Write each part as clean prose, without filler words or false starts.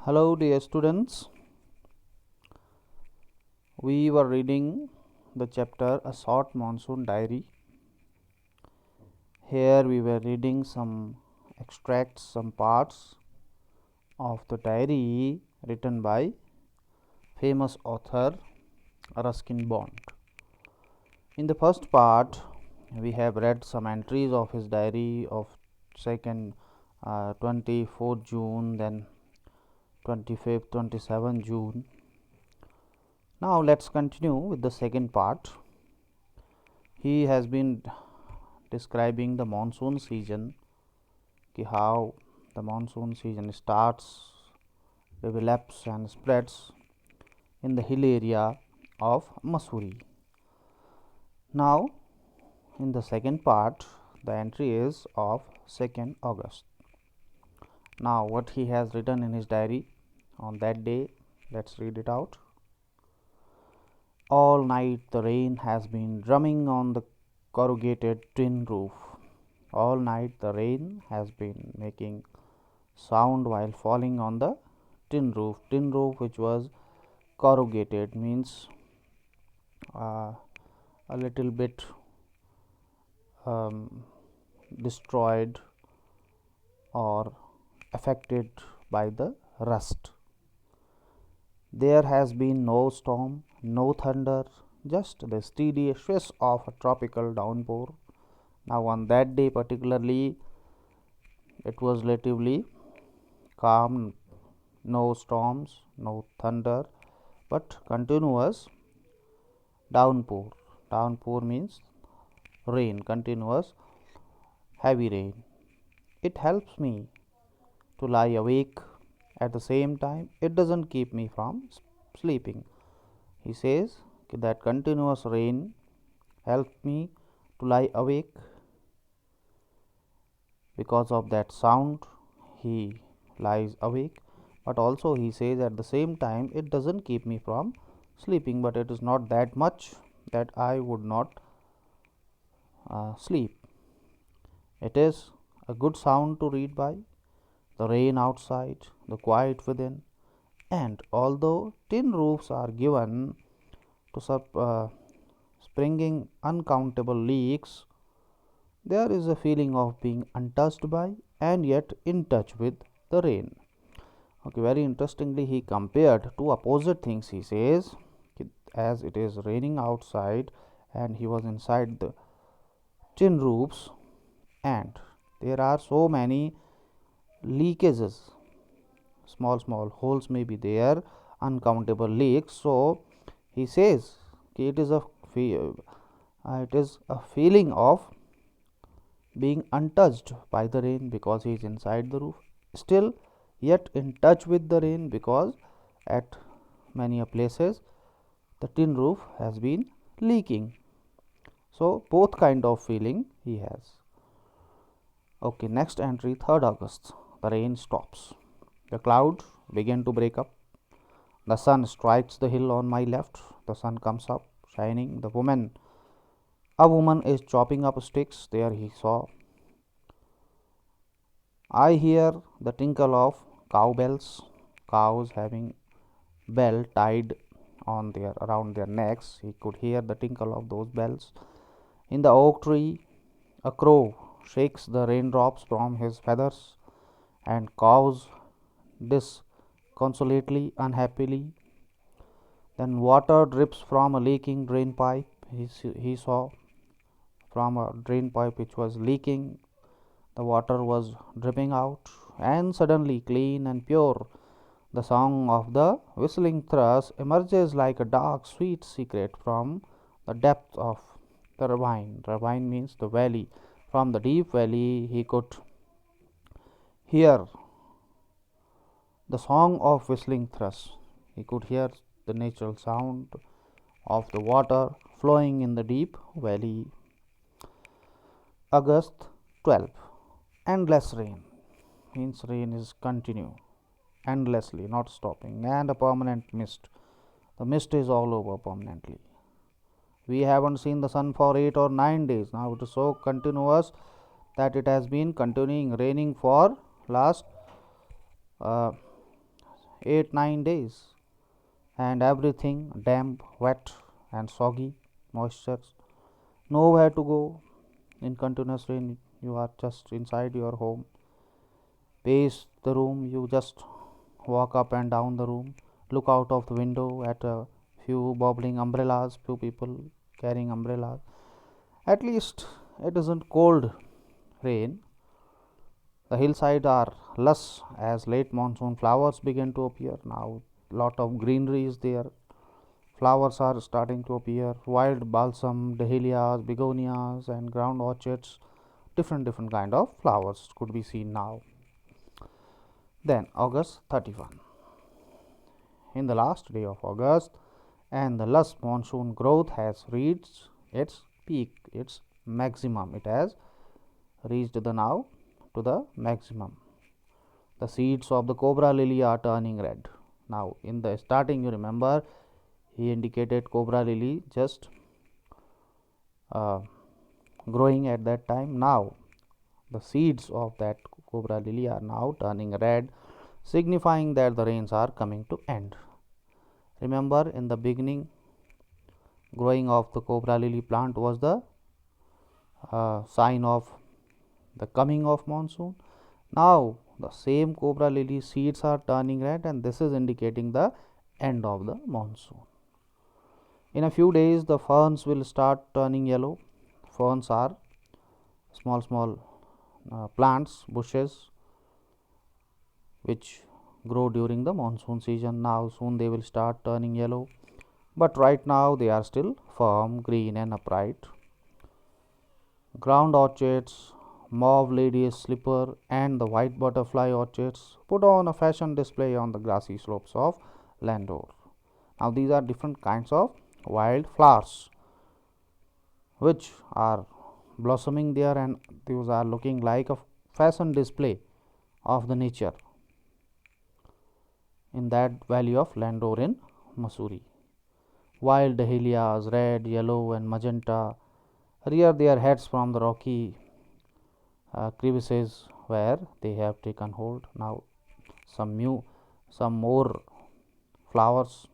Hello, dear students. We were reading the chapter A Short Monsoon Diary. Here we were reading some extracts, some parts of the diary written by famous author Ruskin Bond. In the first part, we have read some entries of his diary of 24th June, then 25th, 27th June. Now let's continue with the second part. He has been describing the monsoon season, how the monsoon season starts, develops and spreads in the hill area of Missouri. Now in the second part, the entry is of 2nd August. Now what he has written in his diary on that day, let's read it out. All night the rain has been drumming on the corrugated tin roof. All night the rain has been making sound while falling on the tin roof. Tin roof which was corrugated means a little bit destroyed or affected by the rust. There has been no storm, no thunder, just the steady swish of a tropical downpour. Now on that day particularly, it was relatively calm, no storms, no thunder, but continuous downpour. Downpour means rain, continuous heavy rain. It helps me to lie awake. At the same time, it doesn't keep me from sleeping. He says that continuous rain helps me to lie awake. Because of that sound, he lies awake. But also he says at the same time, it doesn't keep me from sleeping, but it is not that much that I would not sleep. It is a good sound to read by. The rain outside, the quiet within, and although tin roofs are given to springing uncountable leaks, there is a feeling of being untouched by and yet in touch with the rain. Okay, very interestingly, he compared two opposite things. He says, as it is raining outside and he was inside the tin roofs, and there are so many leakages, small holes may be there, uncountable leaks. So he says it is a feeling of being untouched by the rain because he is inside the roof, still yet in touch with the rain because at many places the tin roof has been leaking. So both kind of feeling he has. Okay, next entry, 3rd August. The rain stops. The clouds begin to break up. The sun strikes the hill on my left. The sun comes up, shining. A woman is chopping up sticks. There he saw. I hear the tinkle of cowbells. Cows having bell tied on around their necks. He could hear the tinkle of those bells. In the oak tree, a crow shakes the raindrops from his feathers and caws disconsolately, unhappily. Then water drips from a leaking drain pipe. He saw from a drain pipe which was leaking, the water was dripping out, and suddenly, clean and pure, the song of the whistling thrush emerges like a dark, sweet secret from the depth of the ravine. Ravine means the valley. From the deep valley, he could hear the song of whistling thrush. He could hear the natural sound of the water flowing in the deep valley. August 12. Endless rain means rain is continue endlessly, not stopping, and a permanent mist. The mist is all over permanently. We haven't seen the sun for 8 or 9 days. Now it is so continuous that it has been continuing raining for last 8 9 days, and everything damp, wet, and soggy, moisture. Nowhere to go in continuous rain. You are just inside your home. Pace the room. You just walk up and down the room. Look out of the window at a few bobbling umbrellas. Few people carrying umbrellas. At least it isn't cold rain. The hillsides are lush as late monsoon flowers begin to appear. Now lot of greenery is there. Flowers are starting to appear. Wild balsam, dahlias, begonias, and ground orchids. Different kind of flowers could be seen now. Then August 31. In the last day of August, and the lush monsoon growth has reached its peak, its maximum. It has reached the now to the maximum. The seeds of the cobra lily are turning red. Now in the starting, you remember, he indicated cobra lily just growing at that time. Now the seeds of that cobra lily are now turning red, signifying that the rains are coming to end. Remember, in the beginning, growing of the cobra lily plant was the sign of the coming of monsoon. Now the same cobra lily seeds are turning red, and this is indicating the end of the monsoon. In a few days, the ferns will start turning yellow. Ferns are small plants, bushes, which grow during the monsoon season. Now soon they will start turning yellow, but right now they are still firm, green, and upright. Ground orchids, mauve lady's slipper, and the white butterfly orchids put on a fashion display on the grassy slopes of Landor. Now these are different kinds of wild flowers which are blossoming there, and these are looking like a fashion display of the nature in that valley of Landor in Missouri. Wild dahlias, red, yellow, and magenta, rear their heads from the rocky crevices where they have taken hold. Now some more flowers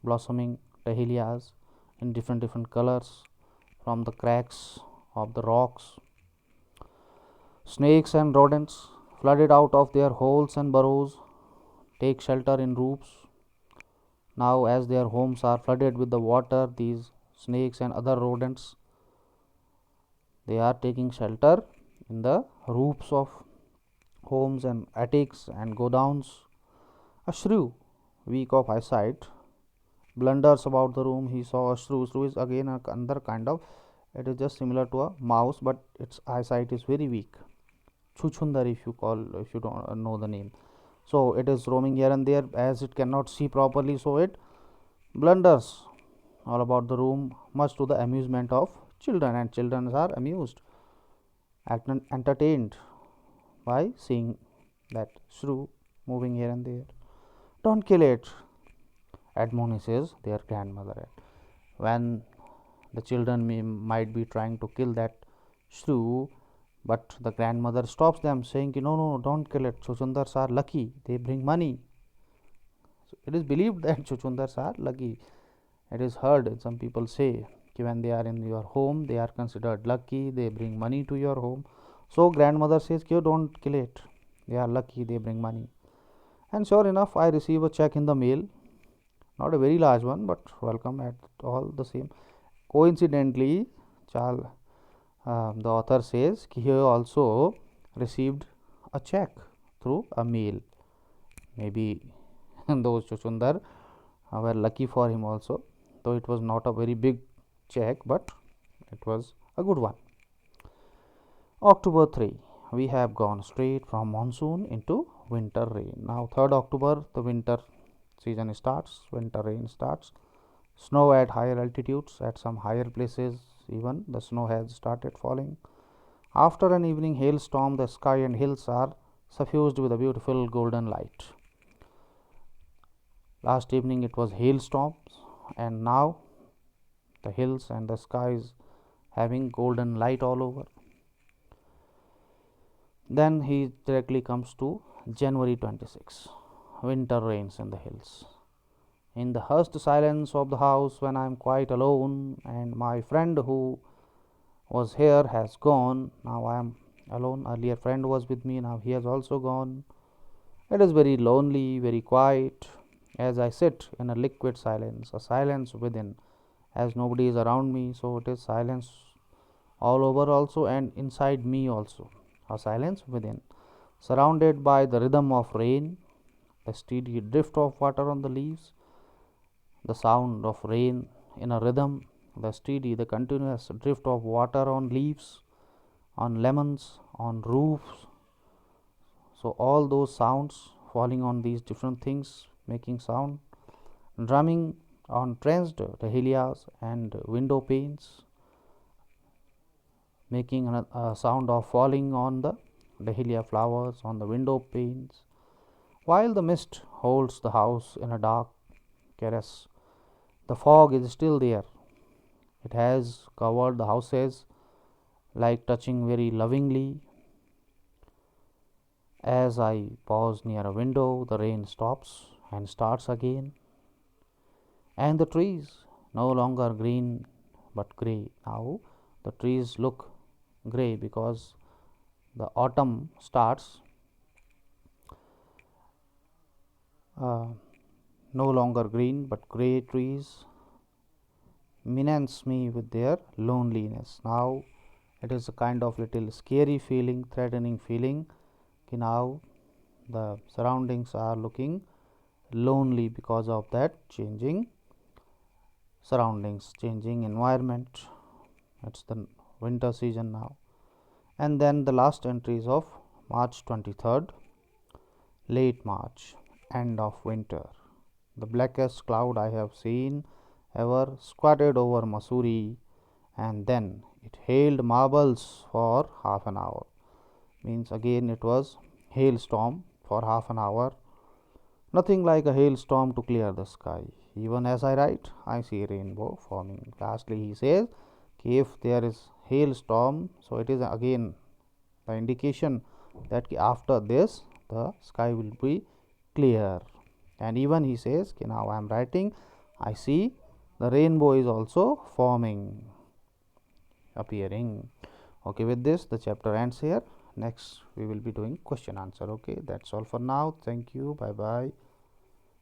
blossoming, dahlias in different colors from the cracks of the rocks. Snakes and rodents, flooded out of their holes and burrows, take shelter in roofs. Now as their homes are flooded with the water, these snakes and other rodents, they are taking shelter in the roofs of homes and attics and godowns. A shrew, weak of eyesight, blunders about the room. He saw a shrew. Shrew is again another kind of, it is just similar to a mouse, but its eyesight is very weak. Chuchundar, if you don't know the name. So it is roaming here and there. As it cannot see properly, so it blunders all about the room, much to the amusement of children, and children are amused, entertained by seeing that shrew moving here and there. Don't kill it, admonishes their grandmother. When the children might be trying to kill that shrew, but the grandmother stops them, saying, no, don't kill it. Chuchundars are lucky, they bring money. So it is believed that chuchundars are lucky. It is heard, some people say, when they are in your home, they are considered lucky, they bring money to your home. So grandmother says, don't kill it, they are lucky, they bring money. And sure enough, I receive a check in the mail, not a very large one, but welcome at all the same. Coincidentally, the author says he also received a check through a mail. Maybe those chuchundar were lucky for him also, though it was not a very big check, but it was a good one. October 3, we have gone straight from monsoon into winter rain. Now 3rd October, the winter season starts, winter rain starts. Snow at higher altitudes, at some higher places even the snow has started falling. After an evening hailstorm, the sky and hills are suffused with a beautiful golden light. Last evening it was hailstorms, and now the hills and the skies having golden light all over. Then he directly comes to January 26. winter rains in the hills. In the hushed silence of the house, when I am quite alone and my friend who was here has gone, now I am alone. Earlier friend was with me, now he has also gone. It is very lonely, very quiet, as I sit in a liquid silence, a silence within, as nobody is around me, so it is silence all over also and inside me also, a silence within, surrounded by the rhythm of rain, the steady drift of water on the leaves, the sound of rain in a rhythm, the steady, the continuous drift of water on leaves, on lemons, on roofs. So all those sounds falling on these different things, making sound, drumming on trenched dahlias and window panes, making a sound of falling on the dahlia flowers on the window panes, while the mist holds the house in a dark caress. The fog is still there. It has covered the houses like touching very lovingly. As I pause near a window, the rain stops and starts again, and the trees no longer green but grey. Now the trees look grey because the autumn starts. No longer green but grey trees menace me with their loneliness. Now it is a kind of little scary feeling, threatening feeling. Now the surroundings are looking lonely because of that changing surroundings, changing environment. It's the winter season now. And then the last entries of March 23rd, late March, end of winter. The blackest cloud I have seen ever squatted over Mussoorie, and then it hailed marbles for half an hour. Means again it was hailstorm for half an hour. Nothing like a hailstorm to clear the sky. Even as I write, I see a rainbow forming. Lastly, he says, if there is hailstorm, so it is again the indication that after this the sky will be clear. And even he says, now I am writing, I see the rainbow is also forming, appearing. Okay, with this the chapter ends here. Next we will be doing question answer. Okay, that's all for now. Thank you. Bye bye.